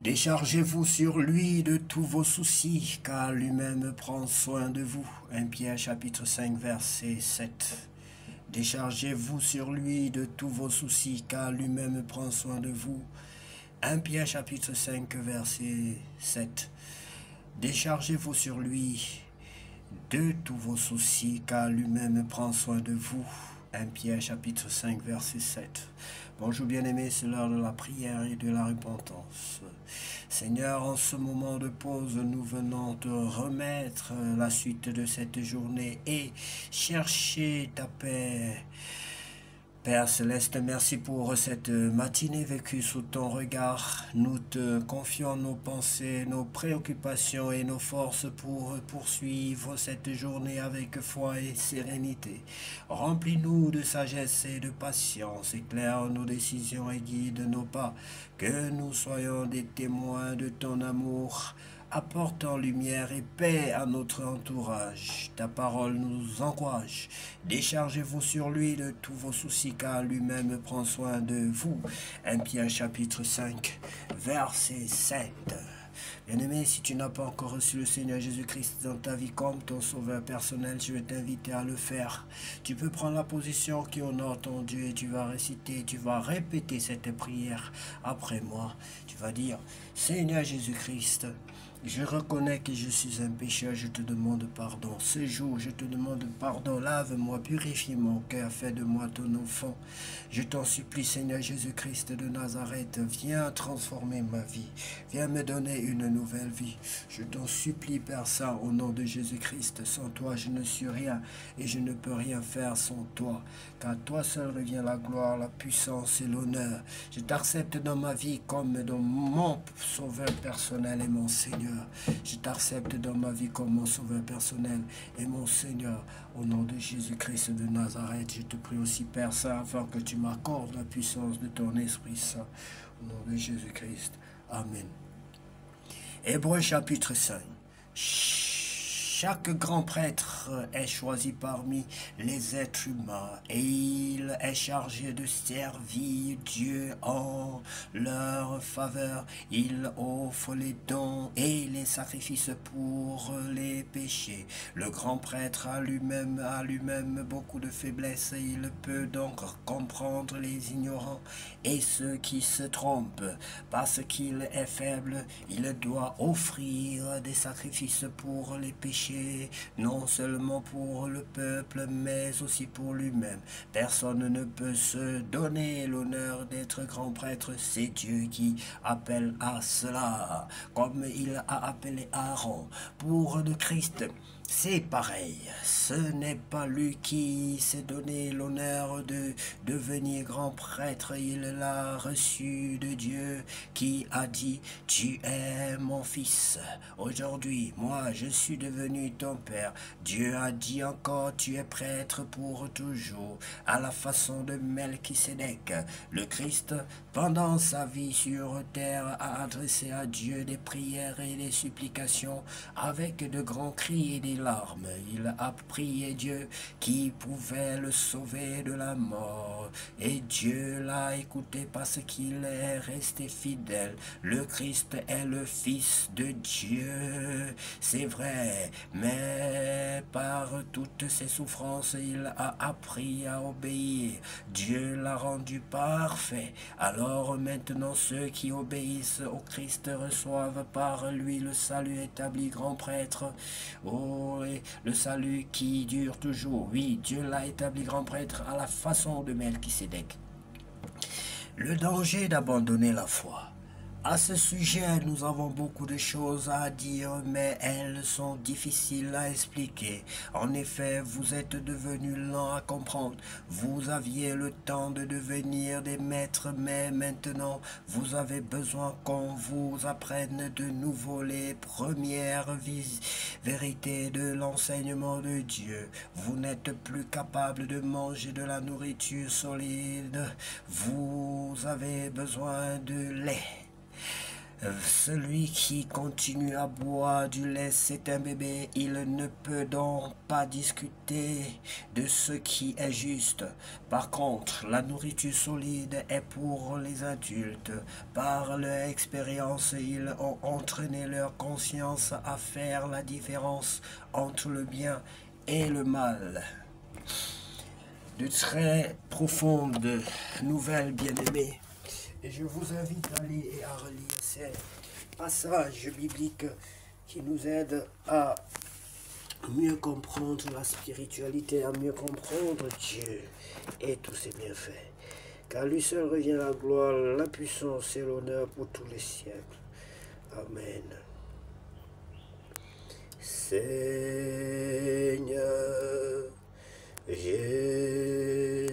Déchargez-vous sur lui de tous vos soucis, car lui-même prend soin de vous. 1 Pierre chapitre 5 verset 7. Déchargez-vous sur lui de tous vos soucis, car lui-même prend soin de vous. 1 Pierre chapitre 5 verset 7. Déchargez-vous sur lui de tous vos soucis, car lui-même prend soin de vous. 1 Pierre chapitre 5 verset 7. Bonjour bien-aimés, c'est l'heure de la prière et de la repentance. Seigneur, en ce moment de pause, nous venons te remettre la suite de cette journée et chercher ta paix. Père Céleste, merci pour cette matinée vécue sous ton regard. Nous te confions nos pensées, nos préoccupations et nos forces pour poursuivre cette journée avec foi et sérénité. Remplis-nous de sagesse et de patience, éclaire nos décisions et guide nos pas, que nous soyons des témoins de ton amour, apportant lumière et paix à notre entourage. Ta parole nous encourage. Déchargez-vous sur lui de tous vos soucis, car lui-même prend soin de vous. 1 Pierre chapitre 5, verset 7. Bien-aimé, si tu n'as pas encore reçu le Seigneur Jésus-Christ dans ta vie comme ton sauveur personnel, je vais t'inviter à le faire. Tu peux prendre la position qui honore ton Dieu et tu vas réciter, tu vas répéter cette prière après moi. Tu vas dire, Seigneur Jésus-Christ, je reconnais que je suis un pécheur, je te demande pardon. Ce jour, je te demande pardon. Lave-moi, purifie mon cœur, fais de moi ton enfant. Je t'en supplie, Seigneur Jésus-Christ de Nazareth, viens transformer ma vie. Viens me donner une nouvelle vie. Je t'en supplie, Père Saint, au nom de Jésus-Christ. Sans toi, je ne suis rien et je ne peux rien faire sans toi. Car toi seul revient la gloire, la puissance et l'honneur. Je t'accepte dans ma vie comme dans mon sauveur personnel et mon Seigneur. Je t'accepte dans ma vie comme mon sauveur personnel et mon Seigneur. Au nom de Jésus-Christ de Nazareth, je te prie aussi, Père Saint, afin que tu m'accordes la puissance de ton Esprit Saint. Au nom de Jésus-Christ. Amen. Hébreux chapitre 5. Chaque grand prêtre est choisi parmi les êtres humains et il est chargé de servir Dieu en leur faveur. Il offre les dons et les sacrifices pour les péchés. Le grand prêtre a lui-même beaucoup de faiblesses et il peut donc comprendre les ignorants et ceux qui se trompent. Parce qu'il est faible, il doit offrir des sacrifices pour les péchés, non seulement pour le peuple, mais aussi pour lui-même. Personne ne peut se donner l'honneur d'être grand prêtre, c'est Dieu qui appelle à cela, comme il a appelé Aaron. Pour le Christ, c'est pareil, ce n'est pas lui qui s'est donné l'honneur de devenir grand prêtre, il l'a reçu de Dieu qui a dit, tu es mon fils. Aujourd'hui, moi, je suis devenu ton père. Dieu a dit encore, tu es prêtre pour toujours, à la façon de Melchisédek. Le Christ, pendant sa vie sur terre, a adressé à Dieu des prières et des supplications avec de grands cris et des larmes. Il a prié Dieu qui pouvait le sauver de la mort. Et Dieu l'a écouté parce qu'il est resté fidèle. Le Christ est le Fils de Dieu. C'est vrai, mais par toutes ses souffrances, il a appris à obéir. Dieu l'a rendu parfait. Alors maintenant, ceux qui obéissent au Christ reçoivent par lui le salut établi grand prêtre. Oh, et le salut qui dure toujours. Oui, Dieu l'a établi grand prêtre à la façon de Melchisédek. Le danger d'abandonner la foi. À ce sujet, nous avons beaucoup de choses à dire, mais elles sont difficiles à expliquer. En effet, vous êtes devenus lents à comprendre. Vous aviez le temps de devenir des maîtres, mais maintenant, vous avez besoin qu'on vous apprenne de nouveau les premières vérités de l'enseignement de Dieu. Vous n'êtes plus capable de manger de la nourriture solide. Vous avez besoin de lait. Celui qui continue à boire du lait, c'est un bébé. Il ne peut donc pas discuter de ce qui est juste. Par contre, la nourriture solide est pour les adultes. Par leur expérience, ils ont entraîné leur conscience à faire la différence entre le bien et le mal. De très profondes nouvelles, bien-aimés. Et je vous invite à lire et à relire ces passages bibliques qui nous aident à mieux comprendre la spiritualité, à mieux comprendre Dieu et tous ses bienfaits. Car lui seul revient la gloire, la puissance et l'honneur pour tous les siècles. Amen. Seigneur Jésus.